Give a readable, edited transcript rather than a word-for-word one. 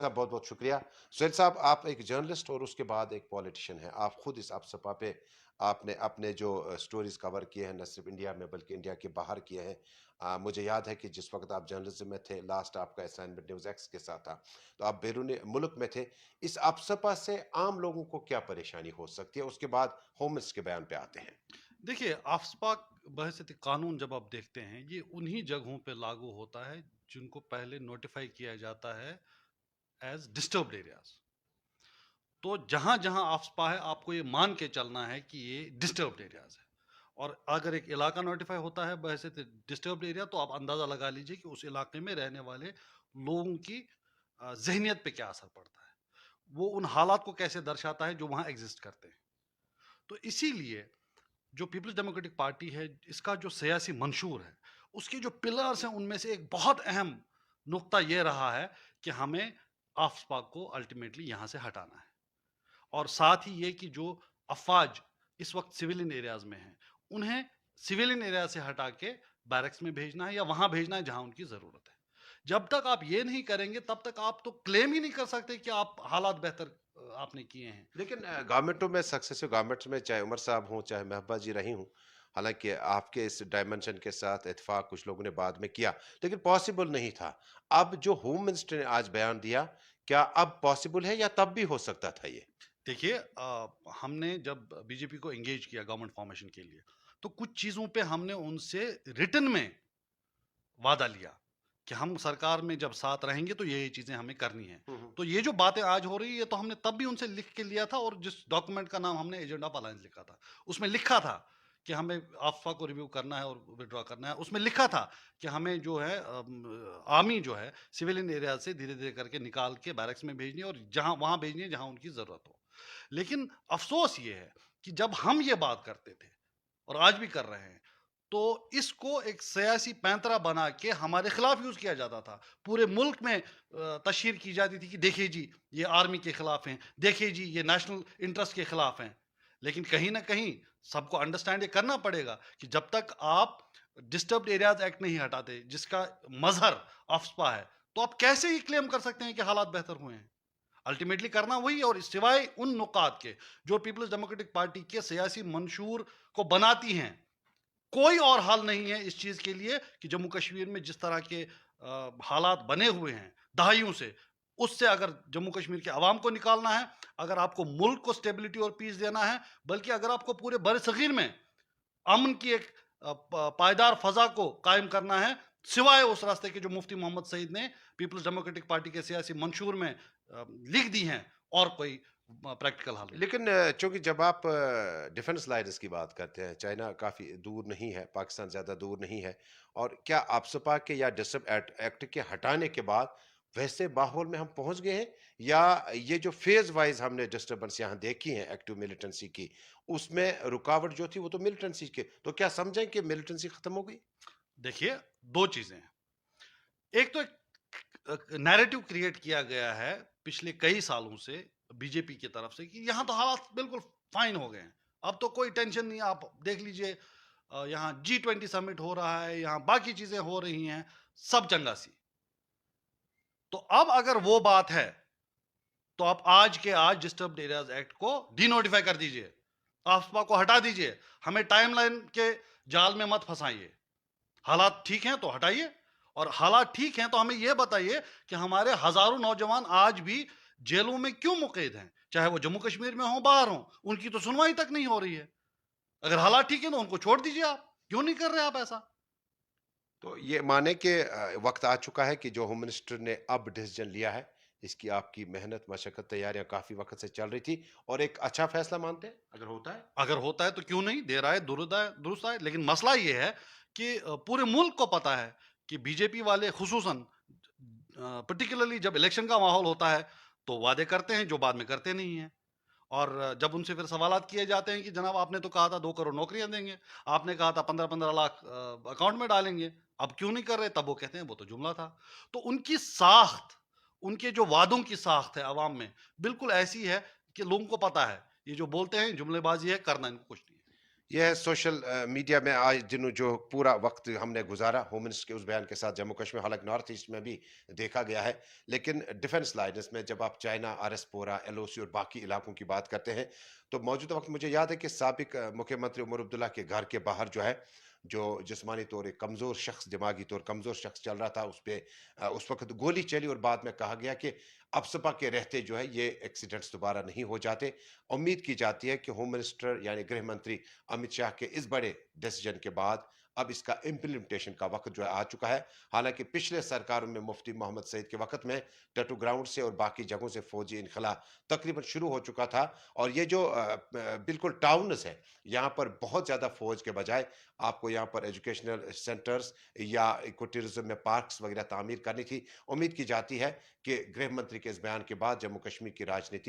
बहुत बहुत शुक्रिया। सुहेल साहब, आप एक जर्नलिस्ट और उसके बाद एक पॉलिटिशियन हैं। आप खुद इस अफसपा पे आपने अपने जो स्टोरीज कवर किए हैं, न सिर्फ इंडिया में बल्कि इंडिया के बाहर किए हैं। मुझे याद है कि जिस वक्त आप जर्नलिज्म में थे, लास्ट आपका असाइनमेंट न्यूज़ एक्स के साथ था, तो आप बैरून मुल्क में थे। इस अफसपा से आम लोगों को क्या परेशानी हो सकती है? उसके बाद होम मिनिस्टर के बयान पे आते हैं। देखिए, आफ्सपा बहसत कानून जब आप देखते हैं, ये उन्हीं जगहों पे लागू होता है जिनको पहले नोटिफाई किया जाता है एज डिस्टर्ब्ड एरियाज। तो जहां जहां आफ्सपा है, आपको ये मान के चलना है कि ये डिस्टर्ब्ड एरियाज है। और अगर एक इलाका नोटिफाई होता है बहसत डिस्टर्ब्ड एरिया, तो आप अंदाजा लगा लीजिए कि उस इलाके में रहने वाले लोगों की जहनीत पे क्या असर पड़ता है, वो उन हालात को कैसे दर्शाता है जो वहां एग्जिस्ट करते हैं। तो इसीलिए जो पीपल्स डेमोक्रेटिक पार्टी है, इसका जो सियासी मंशूर है, उसके जो पिलर्स हैं, उनमें से एक बहुत अहम नुक्ता ये रहा है कि हमें आफ्सपा को अल्टीमेटली यहाँ से हटाना है। और साथ ही ये कि जो अफवाज इस वक्त सिविलियन एरियाज में हैं, उन्हें सिविलियन एरिया से हटा के बैरक्स में भेजना है या वहां भेजना है जहां उनकी जरूरत है। जब तक आप ये नहीं करेंगे, तब तक आप तो क्लेम ही नहीं कर सकते कि आप हालात बेहतर आपने किए हैं। लेकिन गवर्नमेंटों में, सक्सेसिव गवर्नमेंट्स में, चाहे उमर साहब हों चाहे महबूबा जी रही हूँ, हालांकि आपके इस डायमेंशन के साथ इत्तेफाक कुछ लोगों ने बाद में किया, लेकिन पॉसिबल नहीं था। अब जो होम मिनिस्टर ने आज बयान दिया, क्या अब पॉसिबल है या तब भी हो सकता था ये? देखिए, हमने जब बीजेपी को एंगेज किया गवर्नमेंट फॉर्मेशन के लिए, तो कुछ चीजों पे हमने उनसे रिटर्न में वादा लिया कि हम सरकार में जब साथ रहेंगे तो ये चीजें हमें करनी है। हम्म। तो ये जो बातें आज हो रही है, तो हमने तब भी उनसे लिख के लिया था, और जिस डॉक्यूमेंट का नाम हमने एजेंडा ऑफ अलायंस लिखा था, उसमें लिखा था कि हमें आफ्फा को रिव्यू करना है और विड्रॉ करना है। उसमें लिखा था कि हमें जो है आर्मी जो है सिविलियन एरिया से धीरे धीरे करके निकाल के बैरक्स में भेजनी है, और जहां वहां भेजनी है जहां उनकी जरूरत हो। लेकिन अफसोस ये है कि जब हम ये बात करते थे, और आज भी कर रहे हैं, तो इसको एक सियासी पैंतरा बना के हमारे खिलाफ यूज किया जाता था। पूरे मुल्क में तशहीर की जाती थी कि देखिए जी, ये आर्मी के खिलाफ हैं, देखिए जी, ये नेशनल इंटरेस्ट के खिलाफ हैं। लेकिन कहीं ना कहीं सबको अंडरस्टैंड ये करना पड़ेगा कि जब तक आप डिस्टर्ब्ड एरियाज एक्ट नहीं हटाते, जिसका मजहर अफस्पा है, तो आप कैसे ही क्लेम कर सकते हैं कि हालात बेहतर हुए हैं? अल्टीमेटली करना वही है। और सिवाय उन नुकात के जो पीपल्स डेमोक्रेटिक पार्टी के सियासी मंशूर को बनाती हैं, कोई और हल नहीं है इस चीज के लिए कि जम्मू कश्मीर में जिस तरह के हालात बने हुए हैं दहाइयों से, उससे अगर जम्मू कश्मीर के अवाम को निकालना है, अगर आपको मुल्क को स्टेबिलिटी और पीस देना है, बल्कि अगर आपको पूरे बर सगीर में अमन की एक पायदार फजा को कायम करना है, सिवाय उस रास्ते के जो मुफ्ती मोहम्मद सईद ने पीपल्स डेमोक्रेटिक पार्टी के सियासी मंशूर में लिख दी हैं, और कोई प्रैक्टिकल हल नहीं। लेकिन चूंकि जब आप डिफेंस लाइन्स की बात करते हैं, चाइना काफ़ी दूर नहीं है, पाकिस्तान ज़्यादा दूर नहीं है, और क्या आपसपा के या डिसब एक्ट के हटाने के बाद वैसे माहौल में हम पहुंच गए हैं, या ये जो फेज वाइज हमने डिस्टर्बेंस यहाँ देखी है एक्टिव मिलिटेंसी की, उसमें रुकावट जो थी वो तो मिलिटेंसी के, तो क्या समझें कि मिलिटेंसी खत्म हो गई? देखिए, दो चीजें हैं। एक तो एक नैरेटिव क्रिएट किया गया है पिछले कई सालों से बीजेपी की तरफ से कि यहाँ तो हालात बिल्कुल फाइन हो गए हैं, अब तो कोई टेंशन नहीं। आप देख लीजिए, यहाँ G20 समिट हो रहा है, यहाँ बाकी चीजें हो रही हैं, सब चंगा सी। तो अब अगर वो बात है, तो आप आज के आज डिस्टर्ब्ड एरियाज एक्ट को डीनोटिफाई कर दीजिए, आफ्सपा को हटा दीजिए। हमें टाइमलाइन के जाल में मत फंसाइए। हालात ठीक हैं तो हटाइए, और हालात ठीक हैं तो हमें यह बताइए कि हमारे हजारों नौजवान आज भी जेलों में क्यों मुकैद हैं, चाहे वो जम्मू कश्मीर में हो, बाहर हो, उनकी तो सुनवाई तक नहीं हो रही है। अगर हालात ठीक है तो उनको छोड़ दीजिए। आप क्यों नहीं कर रहे आप ऐसा? तो ये माने कि वक्त आ चुका है कि जो होम मिनिस्टर ने अब डिसीजन लिया है, इसकी आपकी मेहनत, मशक्कत, तैयारियां काफी वक्त से चल रही थी, और एक अच्छा फैसला मानते हैं अगर होता है? अगर होता है तो क्यों नहीं, देर आए दुरुस्त आए, दुरुस्त आए। लेकिन मसला ये है कि पूरे मुल्क को पता है कि बीजेपी वाले खुसूसन पर्टिकुलरली जब इलेक्शन का माहौल होता है, तो वादे करते हैं जो बाद में करते नहीं हैं। और जब उनसे फिर सवालात किए जाते हैं कि जनाब आपने तो कहा था 2 करोड़ नौकरियां देंगे, आपने कहा था 15-15 लाख अकाउंट में डालेंगे, अब क्यों नहीं कर रहे, तब वो कहते हैं वो तो जुमला था। तो उनकी साख्त, उनके जो वादों की साख्त है अवाम में, बिल्कुल ऐसी है कि लोगों को पता है ये जो बोलते हैं जुमलेबाजी है, करना इनको कुछ नहीं है। ये है सोशल मीडिया में आज दिनों जो पूरा वक्त हमने गुजारा होम मिनिस्टर के उस बयान के साथ जम्मू कश्मीर, हालांकि नॉर्थ ईस्ट में भी देखा गया है, लेकिन डिफेंस लाइन्स में जब आप चाइना, आरएसपोरा, एलओसी और बाकी इलाकों की बात करते हैं, तो मौजूदा वक्त मुझे याद है कि साबिक मुख्यमंत्री उमर अब्दुल्ला के घर के बाहर जो है, जो जिस्मानी तौर एक कमज़ोर शख्स, दिमागी तौर कमज़ोर शख्स चल रहा था, उस पे उस वक्त गोली चली और बाद में कहा गया कि अपसपा के रहते जो है ये एक्सीडेंट्स दोबारा नहीं हो जाते। उम्मीद की जाती है कि होम मिनिस्टर यानी गृह मंत्री अमित शाह के इस बड़े डिसीजन के बाद अब इसका इम्प्लीमेंटेशन का वक्त जो है आ चुका है। हालांकि पिछले सरकारों में मुफ्ती मोहम्मद सईद के वक्त में टटू ग्राउंड से और बाकी जगहों से फौजी इनखला तकरीबन शुरू हो चुका था, और ये जो बिल्कुल टाउन्स है, यहाँ पर बहुत ज़्यादा फौज के बजाय आपको यहाँ पर एजुकेशनल सेंटर्स या इको टूरिज्म में पार्क्स वगैरह तामीर करनी थी। उम्मीद की जाती है कि गृह मंत्री के इस बयान के बाद जम्मू कश्मीर की राजनीति